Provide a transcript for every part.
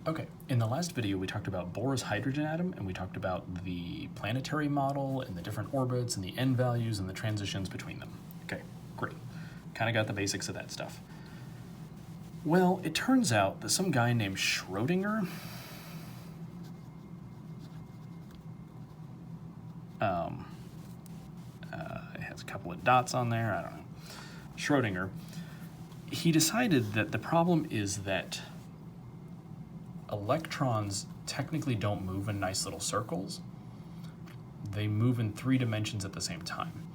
Okay, in the last video we talked about Bohr's hydrogen atom, and we talked about the planetary model and the different orbits and the n values and the transitions between them. Okay, great. Kind of got the basics of that stuff. Well, it turns out that some guy named Schrodinger it has a couple of dots on there, I don't know. Schrodinger, he decided that the problem is that electrons technically don't move in nice little circles. They move in 3 dimensions at the same time.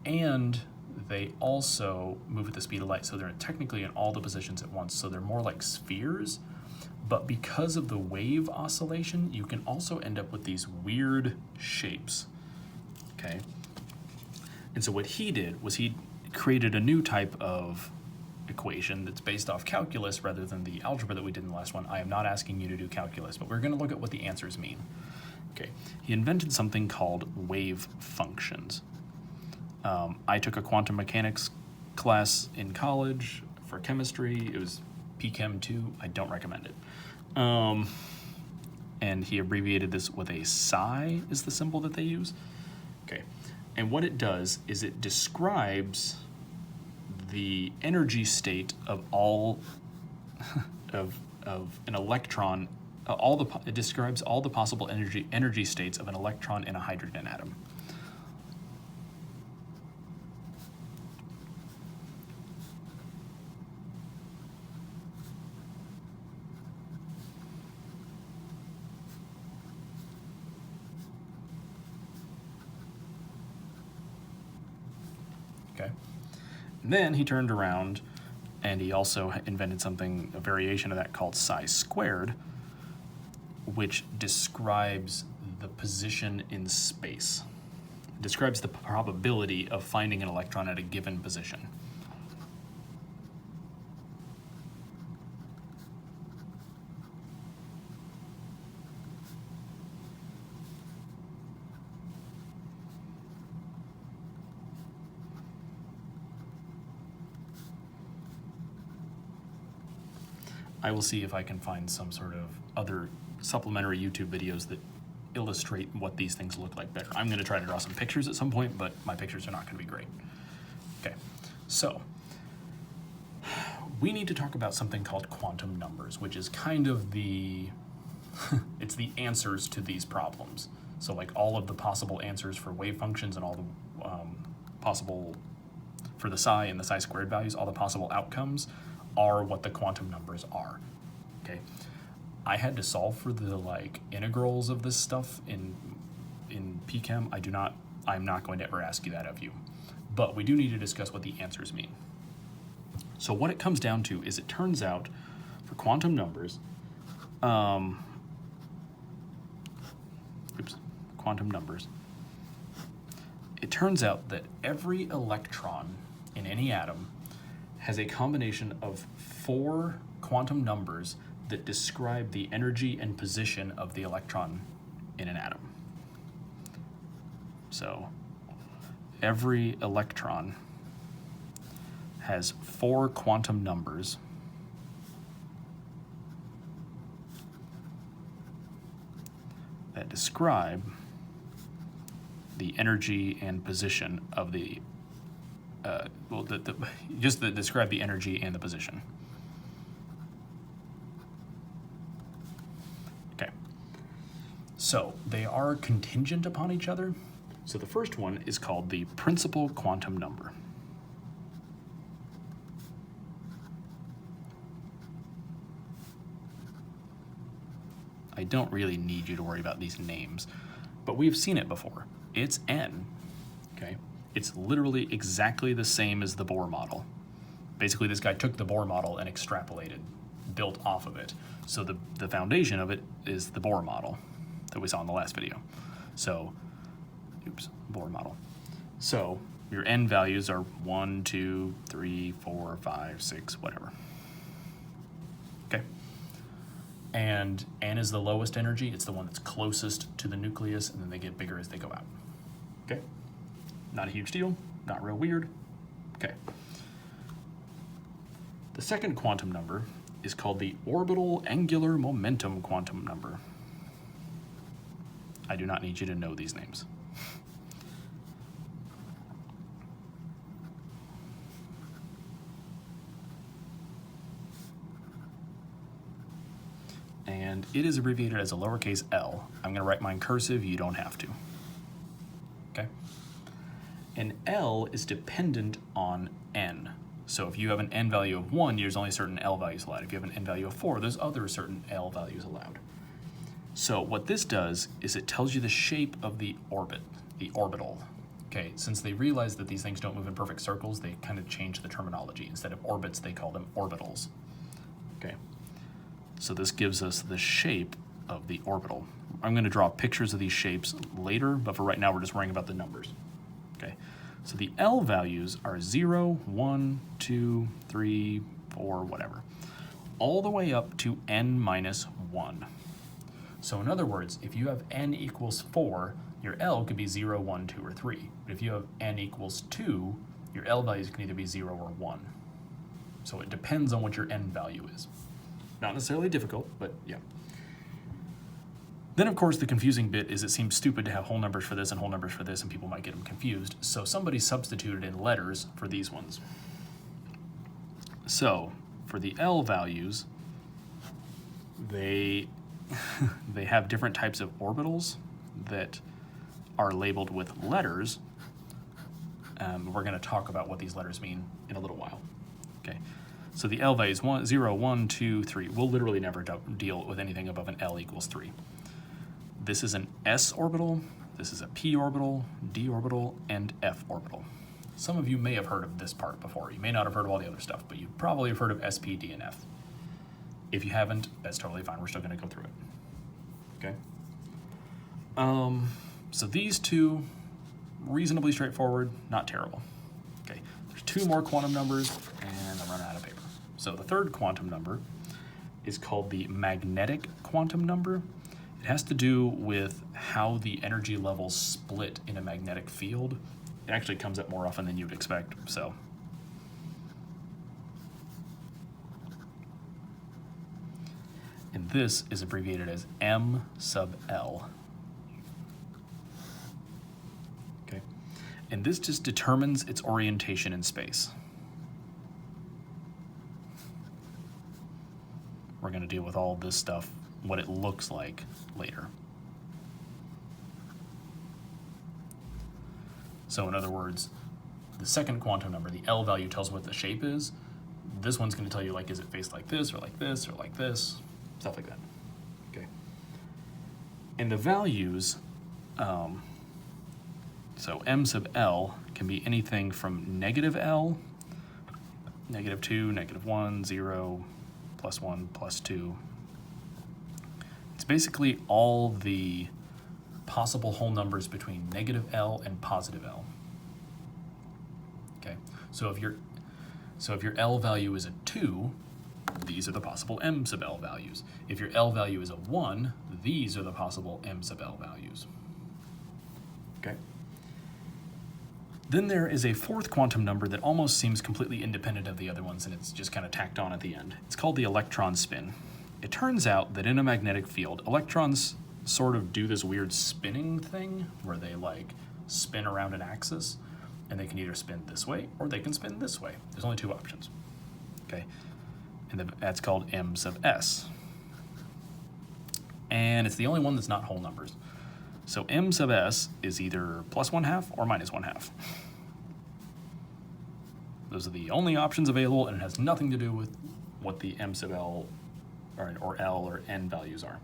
And they also move at the speed of light, so they're technically in all the positions at once, so they're more like spheres. But because of the wave oscillation, you can also end up with these weird shapes, okay? And so what he did was he created a new type of equation that's based off calculus rather than the algebra that we did in the last one. I am not asking you to do calculus, but we're going to look at what the answers mean. Okay, he invented something called wave functions. I took a quantum mechanics class in college for chemistry. It was PChem 2. I don't recommend it. And he abbreviated this with a psi is the symbol that they use. Okay, and what it does is it describes the energy state of all of an electron. It describes all the possible energy states of an electron in a hydrogen atom. Okay. And then he turned around and he also invented something, a variation of that called psi squared, which describes the position in space. It describes the probability of finding an electron at a given position. I will see if I can find some sort of other supplementary YouTube videos that illustrate what these things look like better. I'm going to try to draw some pictures at some point, but my pictures are not going to be great. Okay, so we need to talk about something called quantum numbers, which is kind of the, it's the answers to these problems. So like all of the possible answers for wave functions and all the possible, for the psi and the psi squared values, all the possible outcomes are what the quantum numbers are, okay? I had to solve for the like integrals of this stuff in PChem. I'm not going to ever ask you that of you, but we do need to discuss what the answers mean. So what it comes down to is it turns out for quantum numbers, it turns out that every electron in any atom has a combination of 4 quantum numbers that describe the energy and position of the electron in an atom. So every electron has 4 quantum numbers that describe the energy and position of the just that describe the energy and the position. Okay, so they are contingent upon each other. So the first one is called the principal quantum number. I don't really need you to worry about these names, but we've seen it before. It's n, okay? It's literally exactly the same as the Bohr model. Basically, this guy took the Bohr model and extrapolated, built off of it. So the foundation of it is the Bohr model that we saw in the last video. So, Bohr model. So your n values are 1, 2, 3, 4, 5, 6, whatever. Okay. And n is the lowest energy. It's the one that's closest to the nucleus, and then they get bigger as they go out. Okay. Not a huge deal, not real weird. Okay. The second quantum number is called the orbital angular momentum quantum number. I do not need you to know these names. And it is abbreviated as a lowercase l. I'm going to write mine cursive, you don't have to. Okay? And L is dependent on n. So if you have an n value of 1, there's only certain L values allowed. If you have an n value of 4, there's other certain L values allowed. So what this does is it tells you the shape of the orbit, the orbital. Okay, since they realize that these things don't move in perfect circles, they kind of change the terminology. Instead of orbits, they call them orbitals. Okay, so this gives us the shape of the orbital. I'm going to draw pictures of these shapes later, but for right now, we're just worrying about the numbers. Okay, so the L values are 0, 1, 2, 3, 4, whatever, all the way up to n minus 1. So in other words, if you have n equals 4, your L could be 0, 1, 2, or 3. But if you have n equals 2, your L values can either be 0 or 1. So it depends on what your n value is. Not necessarily difficult, but yeah. Then, of course, the confusing bit is it seems stupid to have whole numbers for this and whole numbers for this, and people might get them confused. So somebody substituted in letters for these ones. So for the L values, they have different types of orbitals that are labeled with letters. We're going to talk about what these letters mean in a little while. Okay, so the L value is 0, 1, 2, 3. We'll literally never deal with anything above an L equals 3. This is an S orbital, this is a P orbital, D orbital, and F orbital. Some of you may have heard of this part before. You may not have heard of all the other stuff, but you probably have heard of S, P, D, and F. If you haven't, that's totally fine. We're still going to go through it. Okay. So these two, reasonably straightforward, not terrible. Okay. There's two more quantum numbers, and I'm running out of paper. So the third quantum number is called the magnetic quantum number. It has to do with how the energy levels split in a magnetic field. It actually comes up more often than you'd expect, so. And this is abbreviated as M sub L. Okay, and this just determines its orientation in space. We're going to deal with all this stuff, what it looks like, later. So in other words, the second quantum number, the L value, tells what the shape is. This one's going to tell you, like, is it faced like this, or like this, or like this, stuff like that. Okay. And the values, so M sub L can be anything from negative L, negative 2, negative 1, 0, plus 1, plus 2. It's basically all the possible whole numbers between negative L and positive L. Okay, so if your L value is a 2, these are the possible M sub L values. If your L value is a 1, these are the possible M sub L values. Okay. Then there is a fourth quantum number that almost seems completely independent of the other ones, and it's just kind of tacked on at the end. It's called the electron spin. It turns out that in a magnetic field, electrons sort of do this weird spinning thing where they like spin around an axis, and they can either spin this way or they can spin this way. There's only two options. Okay, and that's called M sub S. And it's the only one that's not whole numbers. So M sub S is either plus 1/2 or minus 1/2. Those are the only options available, and it has nothing to do with what the M sub L or L or N values are.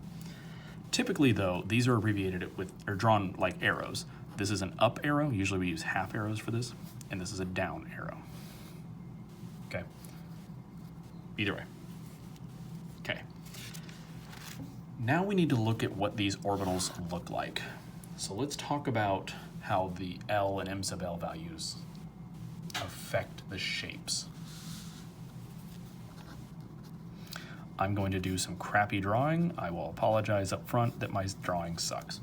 Typically, though, these are abbreviated with, or drawn like arrows. This is an up arrow. Usually we use half arrows for this, and this is a down arrow. Okay. Either way. Okay. Now we need to look at what these orbitals look like. So let's talk about how the L and M sub L values affect the shapes. I'm going to do some crappy drawing. I will apologize up front that my drawing sucks.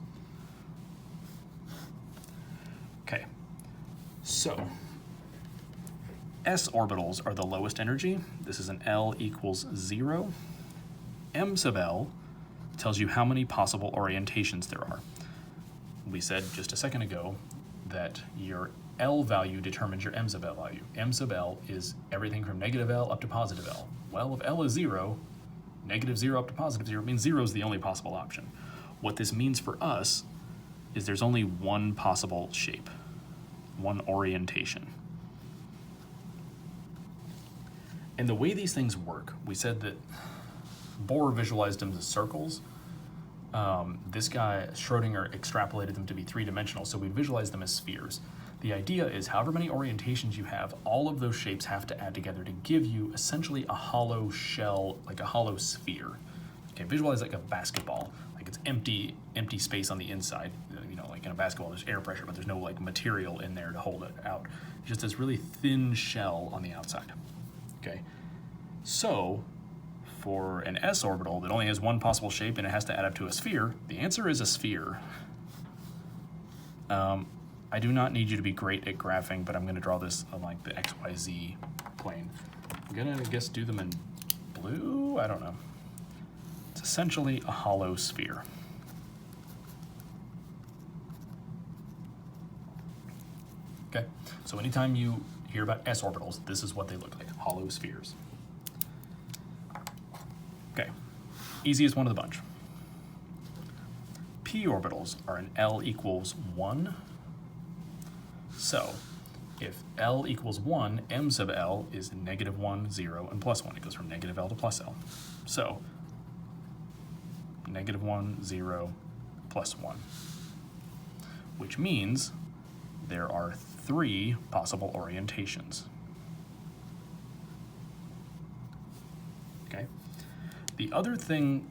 Okay, so S orbitals are the lowest energy. This is an L equals 0. M sub L tells you how many possible orientations there are. We said just a second ago that your L value determines your M sub L value. M sub L is everything from negative L up to positive L. Well, if L is 0, negative 0 up to positive 0 means 0 is the only possible option. What this means for us is there's only one possible shape, one orientation. And the way these things work, we said that Bohr visualized them as circles. This guy, Schrodinger, extrapolated them to be three-dimensional, so we visualize them as spheres. The idea is however many orientations you have, all of those shapes have to add together to give you essentially a hollow shell, like a hollow sphere. Okay, visualize like a basketball, like it's empty space on the inside. You know, like in a basketball, there's air pressure, but there's no like material in there to hold it out. Just this really thin shell on the outside. Okay, so for an S orbital that only has one possible shape and it has to add up to a sphere, the answer is a sphere. I do not need you to be great at graphing, but I'm going to draw this on like the XYZ plane. I'm going to, I guess, do them in blue? I don't know. It's essentially a hollow sphere. Okay, so anytime you hear about S orbitals, this is what they look like, hollow spheres. Okay, easiest one of the bunch. P orbitals are an L equals 1. So if L equals 1, M sub L is negative 1, 0, and plus 1. It goes from negative L to plus L. So negative 1, 0, plus 1, which means there are 3 possible orientations. Okay. The other thing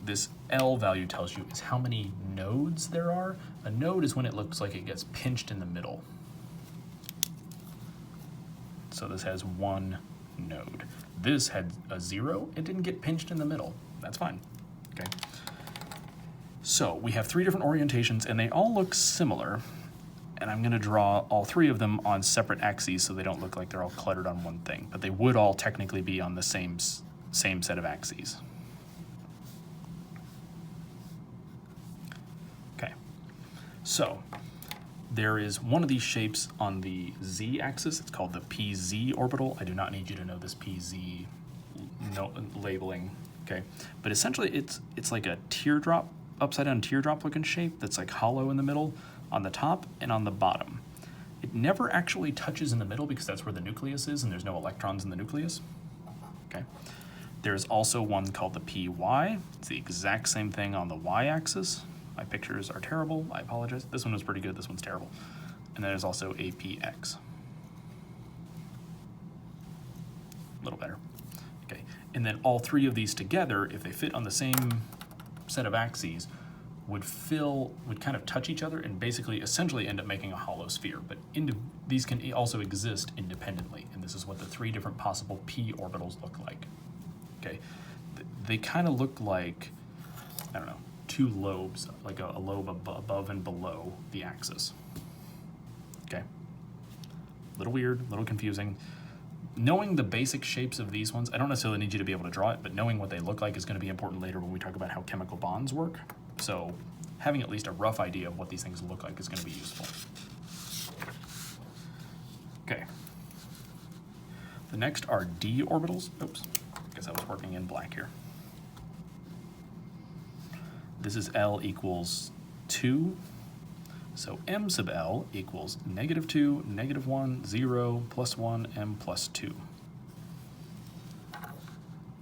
this L value tells you is how many nodes there are. A node is when it looks like it gets pinched in the middle. So this has 1 node. This had a 0. It didn't get pinched in the middle. That's fine. Okay. So we have 3 different orientations, and they all look similar. And I'm going to draw all 3 of them on separate axes so they don't look like they're all cluttered on one thing. But they would all technically be on the same set of axes. Okay. So there is one of these shapes on the z-axis. It's called the Pz orbital. I do not need you to know this Pz labeling, okay? But essentially, it's like a teardrop, upside down teardrop looking shape that's like hollow in the middle, on the top and on the bottom. It never actually touches in the middle because that's where the nucleus is, and there's no electrons in the nucleus. Okay. There's also one called the Py. It's the exact same thing on the y-axis. My pictures are terrible, I apologize. This one was pretty good, this one's terrible. And then there's also a Px. A little better. Okay, and then all 3 of these together, if they fit on the same set of axes, would kind of touch each other and basically essentially end up making a hollow sphere. But these can also exist independently, and this is what the 3 different possible P orbitals look like. Okay, they kind of look like, I don't know, 2 lobes, like a lobe above and below the axis. Okay, a little weird, a little confusing. Knowing the basic shapes of these ones, I don't necessarily need you to be able to draw it, but knowing what they look like is going to be important later when we talk about how chemical bonds work. So having at least a rough idea of what these things look like is going to be useful. Okay. The next are d orbitals. Oops, I guess I was working in black here. This is L equals 2. So M sub L equals negative 2, negative 1, 0, plus 1, M plus 2.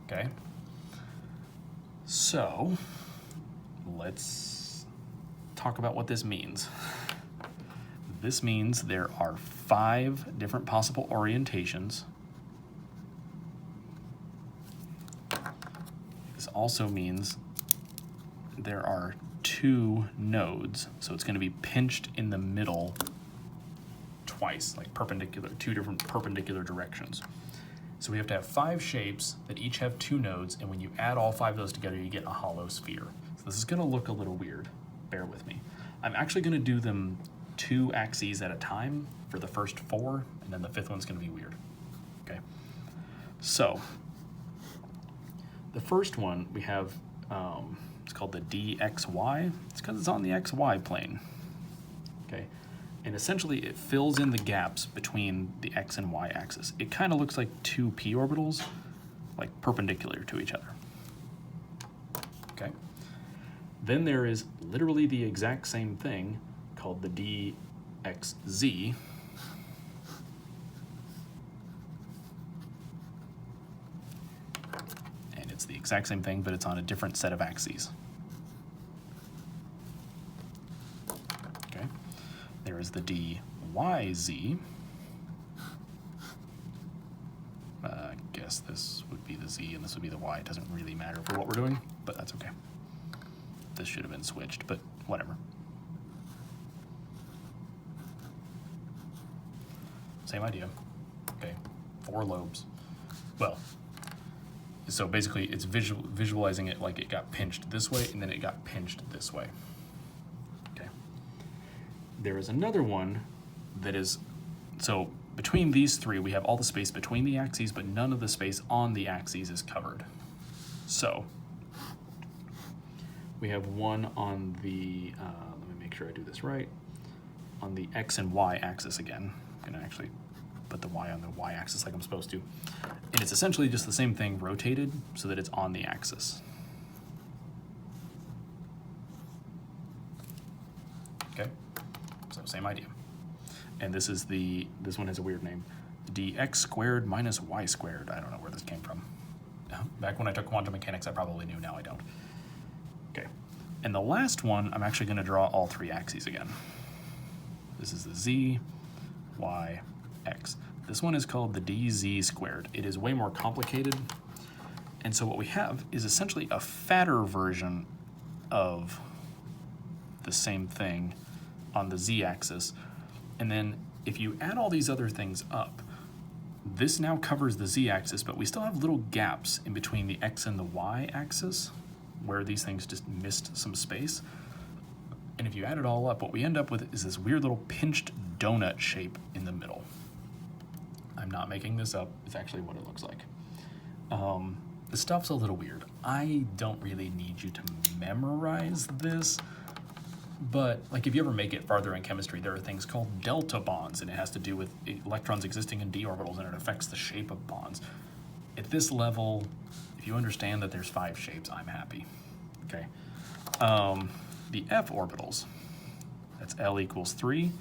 Okay. So let's talk about what this means. This means there are 5 different possible orientations. This also means there are 2 nodes, so it's going to be pinched in the middle twice, like perpendicular, 2 different perpendicular directions. So we have to have 5 shapes that each have 2 nodes, and when you add all 5 of those together, you get a hollow sphere. So this is going to look a little weird. Bear with me. I'm actually going to do them 2 axes at a time for the first 4, and then the 5th one's going to be weird. Okay, so the first one we have, it's called the dxy. It's because it's on the xy plane. Okay, and essentially it fills in the gaps between the x and y axis. It kind of looks like two p orbitals, like perpendicular to each other. Okay, then there is literally the exact same thing called the dxz. And it's the exact same thing, but it's on a different set of axes. Okay, there is the dyz. I guess this would be the z and this would be the y. It doesn't really matter for what we're doing, but that's okay. This should have been switched, but whatever. Same idea. Okay, 4 lobes. Well, so basically it's visualizing it like it got pinched this way and then it got pinched this way. Okay. There is another one that is, so between these three we have all the space between the axes, but none of the space on the axes is covered. So we have one on the, let me make sure I do this right, on the x and y axis again. I'm gonna actually put the y on the y axis like I'm supposed to. And it's essentially just the same thing rotated so that it's on the axis. Okay, so same idea. And this is this one has a weird name, dx squared minus y squared. I don't know where this came from. Back when I took quantum mechanics, I probably knew, now I don't. Okay, and the last one, I'm actually gonna draw all 3 axes again. This is the z, y, x. This one is called the dz squared. It is way more complicated. And so what we have is essentially a fatter version of the same thing on the z-axis. And then if you add all these other things up, this now covers the z-axis, but we still have little gaps in between the x and the y-axis where these things just missed some space. And if you add it all up, what we end up with is this weird little pinched donut shape in the middle. I'm not making this up. It's actually what it looks like. The stuff's a little weird. I don't really need you to memorize this, but like if you ever make it farther in chemistry, there are things called delta bonds, and it has to do with electrons existing in d orbitals, and it affects the shape of bonds. At this level, if you understand that there's 5 shapes, I'm happy. Okay. The f orbitals, that's L equals 3.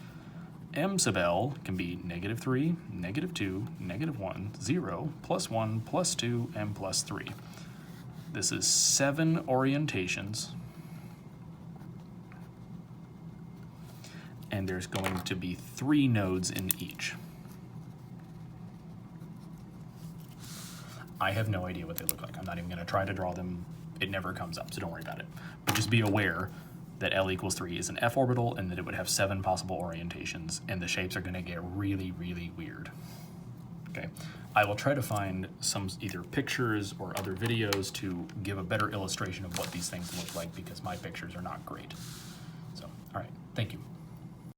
M sub L can be -3, -2, -1, 0, +1, +2, and +3. This is 7 orientations. And there's going to be 3 nodes in each. I have no idea what they look like. I'm not even going to try to draw them. It never comes up, so don't worry about it. But just be aware that L equals 3 is an f orbital and that it would have 7 possible orientations, and the shapes are going to get really, really weird. Okay, I will try to find some either pictures or other videos to give a better illustration of what these things look like, because my pictures are not great. So, all right, thank you.